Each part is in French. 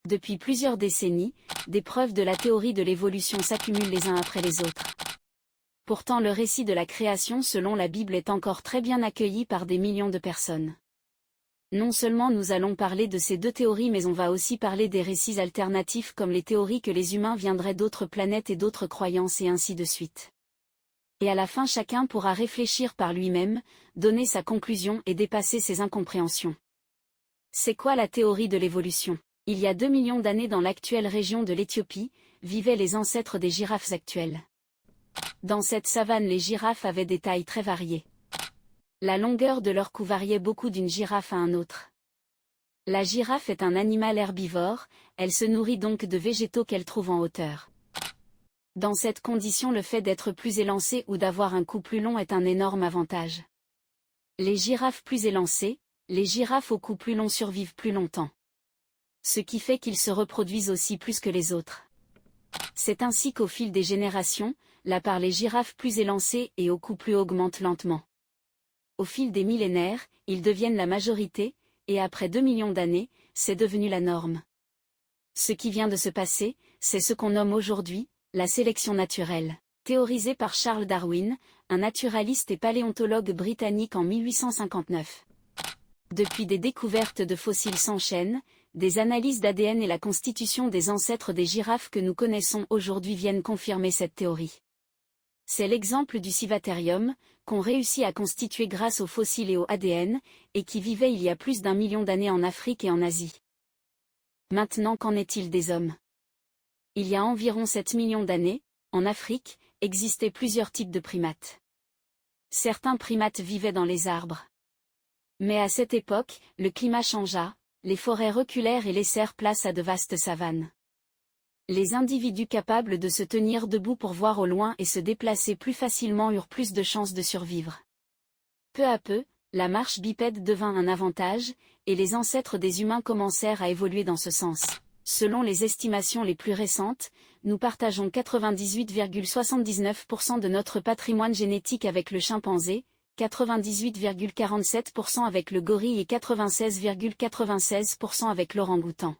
Depuis plusieurs décennies, des preuves de la théorie de l'évolution s'accumulent les uns après les autres. Pourtant le récit de la création selon la Bible est encore très bien accueilli par des millions de personnes. Non seulement nous allons parler de ces deux théories mais on va aussi parler des récits alternatifs comme les théories que les humains viendraient d'autres planètes et d'autres croyances et ainsi de suite. Et à la fin chacun pourra réfléchir par lui-même, donner sa conclusion et dépasser ses incompréhensions. C'est quoi la théorie de l'évolution ? Il y a 2 millions d'années dans l'actuelle région de l'Éthiopie, vivaient les ancêtres des girafes actuelles. Dans cette savane les girafes avaient des tailles très variées. La longueur de leur cou variait beaucoup d'une girafe à un autre. La girafe est un animal herbivore, elle se nourrit donc de végétaux qu'elle trouve en hauteur. Dans cette condition le fait d'être plus élancé ou d'avoir un cou plus long est un énorme avantage. Les girafes plus élancées, les girafes au cou plus long survivent plus longtemps. Ce qui fait qu'ils se reproduisent aussi plus que les autres. C'est ainsi qu'au fil des générations, la part les girafes plus élancées et au cou plus augmente lentement. Au fil des millénaires, ils deviennent la majorité, et après 2 millions d'années, c'est devenu la norme. Ce qui vient de se passer, c'est ce qu'on nomme aujourd'hui, la sélection naturelle, théorisée par Charles Darwin, un naturaliste et paléontologue britannique en 1859. Depuis des découvertes de fossiles s'enchaînent, des analyses d'ADN et la constitution des ancêtres des girafes que nous connaissons aujourd'hui viennent confirmer cette théorie. C'est l'exemple du Civaterium, qu'on réussit à constituer grâce aux fossiles et au ADN, et qui vivait il y a plus d'1 million d'années en Afrique et en Asie. Maintenant qu'en est-il des hommes ? Il y a environ 7 millions d'années, en Afrique, existaient plusieurs types de primates. Certains primates vivaient dans les arbres. Mais à cette époque, le climat changea, les forêts reculèrent et laissèrent place à de vastes savanes. Les individus capables de se tenir debout pour voir au loin et se déplacer plus facilement eurent plus de chances de survivre. Peu à peu, la marche bipède devint un avantage, et les ancêtres des humains commencèrent à évoluer dans ce sens. Selon les estimations les plus récentes, nous partageons 98,79% de notre patrimoine génétique avec le chimpanzé, 98,47% avec le gorille et 96,96% avec l'orang-outan.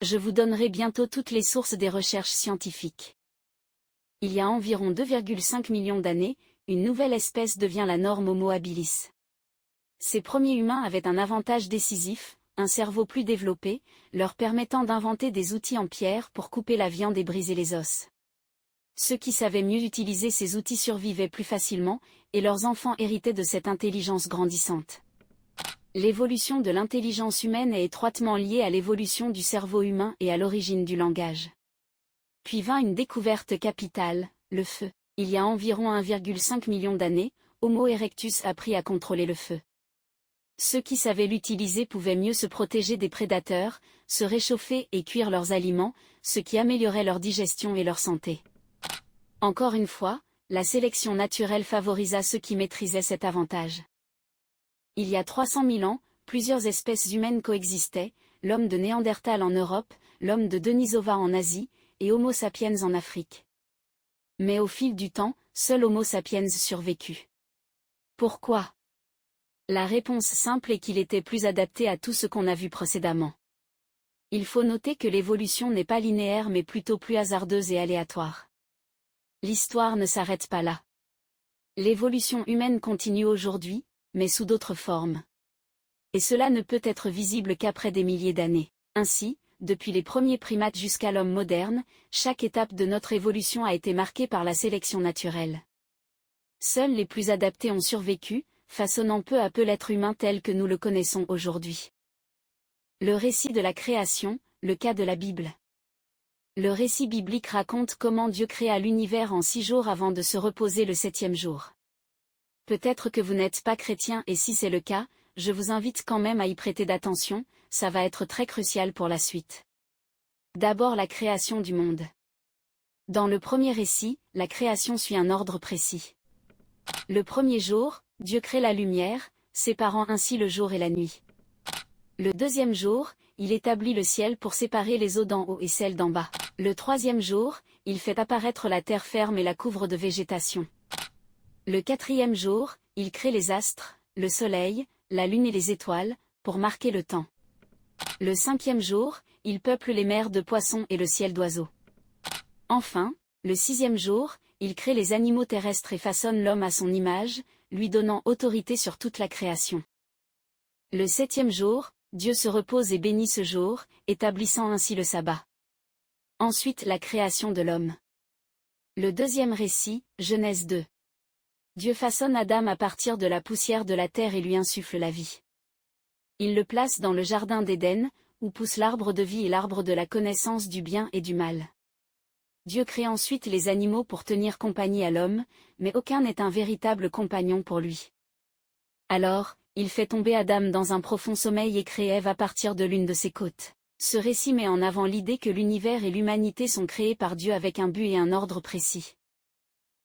Je vous donnerai bientôt toutes les sources des recherches scientifiques. Il y a environ 2,5 millions d'années, une nouvelle espèce devient la norme Homo habilis. Ces premiers humains avaient un avantage décisif, un cerveau plus développé, leur permettant d'inventer des outils en pierre pour couper la viande et briser les os. Ceux qui savaient mieux utiliser ces outils survivaient plus facilement, et leurs enfants héritaient de cette intelligence grandissante. L'évolution de l'intelligence humaine est étroitement liée à l'évolution du cerveau humain et à l'origine du langage. Puis vint une découverte capitale, le feu. Il y a environ 1,5 million d'années, Homo erectus apprit à contrôler le feu. Ceux qui savaient l'utiliser pouvaient mieux se protéger des prédateurs, se réchauffer et cuire leurs aliments, ce qui améliorait leur digestion et leur santé. Encore une fois, la sélection naturelle favorisa ceux qui maîtrisaient cet avantage. Il y a 300 000 ans, plusieurs espèces humaines coexistaient, l'homme de Néandertal en Europe, l'homme de Denisova en Asie, et Homo sapiens en Afrique. Mais au fil du temps, seul Homo sapiens survécut. Pourquoi ? La réponse simple est qu'il était plus adapté à tout ce qu'on a vu précédemment. Il faut noter que l'évolution n'est pas linéaire mais plutôt plus hasardeuse et aléatoire. L'histoire ne s'arrête pas là. L'évolution humaine continue aujourd'hui, mais sous d'autres formes. Et cela ne peut être visible qu'après des milliers d'années. Ainsi, depuis les premiers primates jusqu'à l'homme moderne, chaque étape de notre évolution a été marquée par la sélection naturelle. Seuls les plus adaptés ont survécu, façonnant peu à peu l'être humain tel que nous le connaissons aujourd'hui. Le récit de la création, le cas de la Bible. Le récit biblique raconte comment Dieu créa l'univers en 6 jours avant de se reposer le 7e jour. Peut-être que vous n'êtes pas chrétien et si c'est le cas, je vous invite quand même à y prêter d'attention, ça va être très crucial pour la suite. D'abord la création du monde. Dans le premier récit, la création suit un ordre précis. Le premier jour, Dieu crée la lumière, séparant ainsi le jour et la nuit. Le deuxième jour, il établit le ciel pour séparer les eaux d'en haut et celles d'en bas. Le troisième jour, il fait apparaître la terre ferme et la couvre de végétation. Le quatrième jour, il crée les astres, le soleil, la lune et les étoiles, pour marquer le temps. Le cinquième jour, il peuple les mers de poissons et le ciel d'oiseaux. Enfin, le 6e jour, il crée les animaux terrestres et façonne l'homme à son image, lui donnant autorité sur toute la création. Le 7e jour, Dieu se repose et bénit ce jour, établissant ainsi le sabbat. Ensuite la création de l'homme. Le 2e récit, Genèse 2. Dieu façonne Adam à partir de la poussière de la terre et lui insuffle la vie. Il le place dans le jardin d'Éden, où pousse l'arbre de vie et l'arbre de la connaissance du bien et du mal. Dieu crée ensuite les animaux pour tenir compagnie à l'homme, mais aucun n'est un véritable compagnon pour lui. Alors, il fait tomber Adam dans un profond sommeil et crée Ève à partir de l'une de ses côtes. Ce récit met en avant l'idée que l'univers et l'humanité sont créés par Dieu avec un but et un ordre précis.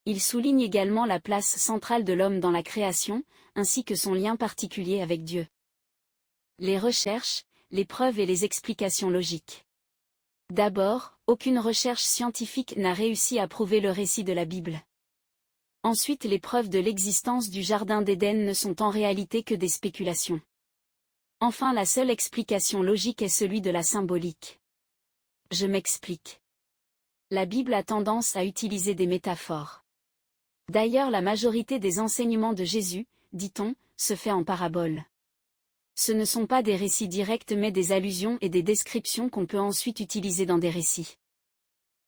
Il souligne également la place centrale de l'homme dans la création, ainsi que son lien particulier avec Dieu. Les recherches, les preuves et les explications logiques. D'abord, aucune recherche scientifique n'a réussi à prouver le récit de la Bible. Ensuite, les preuves de l'existence du Jardin d'Éden ne sont en réalité que des spéculations. Enfin, la seule explication logique est celui de la symbolique. Je m'explique. La Bible a tendance à utiliser des métaphores. D'ailleurs, la majorité des enseignements de Jésus, dit-on, se fait en paraboles. Ce ne sont pas des récits directs mais des allusions et des descriptions qu'on peut ensuite utiliser dans des récits.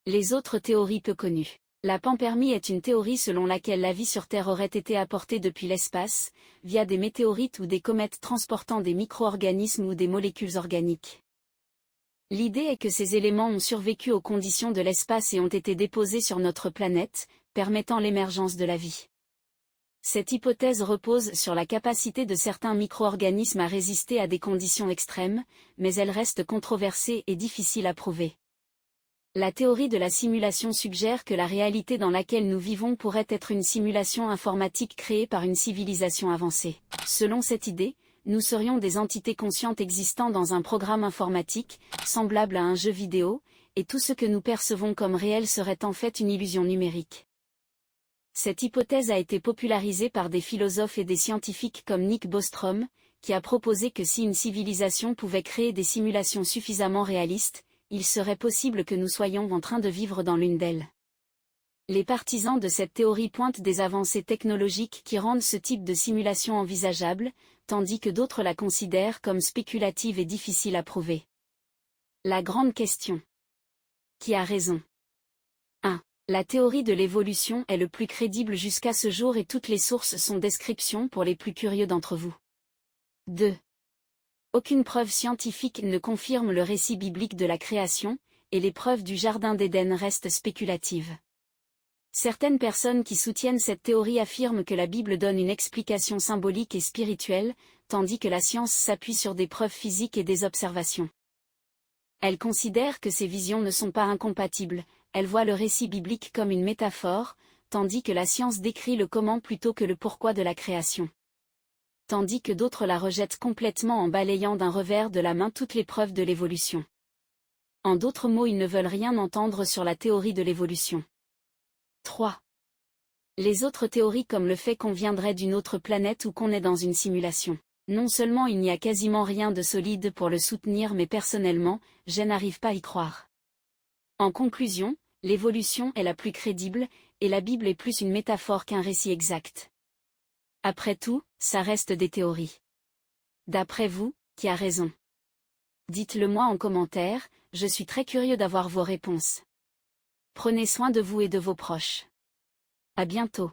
Les autres théories peu connues. La panspermie est une théorie selon laquelle la vie sur Terre aurait été apportée depuis l'espace, via des météorites ou des comètes transportant des micro-organismes ou des molécules organiques. L'idée est que ces éléments ont survécu aux conditions de l'espace et ont été déposés sur notre planète, permettant l'émergence de la vie. Cette hypothèse repose sur la capacité de certains micro-organismes à résister à des conditions extrêmes, mais elle reste controversée et difficile à prouver. La théorie de la simulation suggère que la réalité dans laquelle nous vivons pourrait être une simulation informatique créée par une civilisation avancée. Selon cette idée, nous serions des entités conscientes existant dans un programme informatique, semblable à un jeu vidéo, et tout ce que nous percevons comme réel serait en fait une illusion numérique. Cette hypothèse a été popularisée par des philosophes et des scientifiques comme Nick Bostrom, qui a proposé que si une civilisation pouvait créer des simulations suffisamment réalistes, il serait possible que nous soyons en train de vivre dans l'une d'elles. Les partisans de cette théorie pointent des avancées technologiques qui rendent ce type de simulation envisageable, tandis que d'autres la considèrent comme spéculative et difficile à prouver. La grande question. Qui a raison? 1. La théorie de l'évolution est le plus crédible jusqu'à ce jour et toutes les sources sont descriptions pour les plus curieux d'entre vous. 2. Aucune preuve scientifique ne confirme le récit biblique de la création, et les preuves du Jardin d'Éden restent spéculatives. Certaines personnes qui soutiennent cette théorie affirment que la Bible donne une explication symbolique et spirituelle, tandis que la science s'appuie sur des preuves physiques et des observations. Elles considèrent que ces visions ne sont pas incompatibles, elles voient le récit biblique comme une métaphore, tandis que la science décrit le comment plutôt que le pourquoi de la création. Tandis que d'autres la rejettent complètement en balayant d'un revers de la main toutes les preuves de l'évolution. En d'autres mots, ils ne veulent rien entendre sur la théorie de l'évolution. 3. Les autres théories comme le fait qu'on viendrait d'une autre planète ou qu'on est dans une simulation. Non seulement il n'y a quasiment rien de solide pour le soutenir mais personnellement, je n'arrive pas à y croire. En conclusion, l'évolution est la plus crédible, et la Bible est plus une métaphore qu'un récit exact. Après tout, ça reste des théories. D'après vous, qui a raison? Dites-le moi en commentaire, je suis très curieux d'avoir vos réponses. Prenez soin de vous et de vos proches. À bientôt.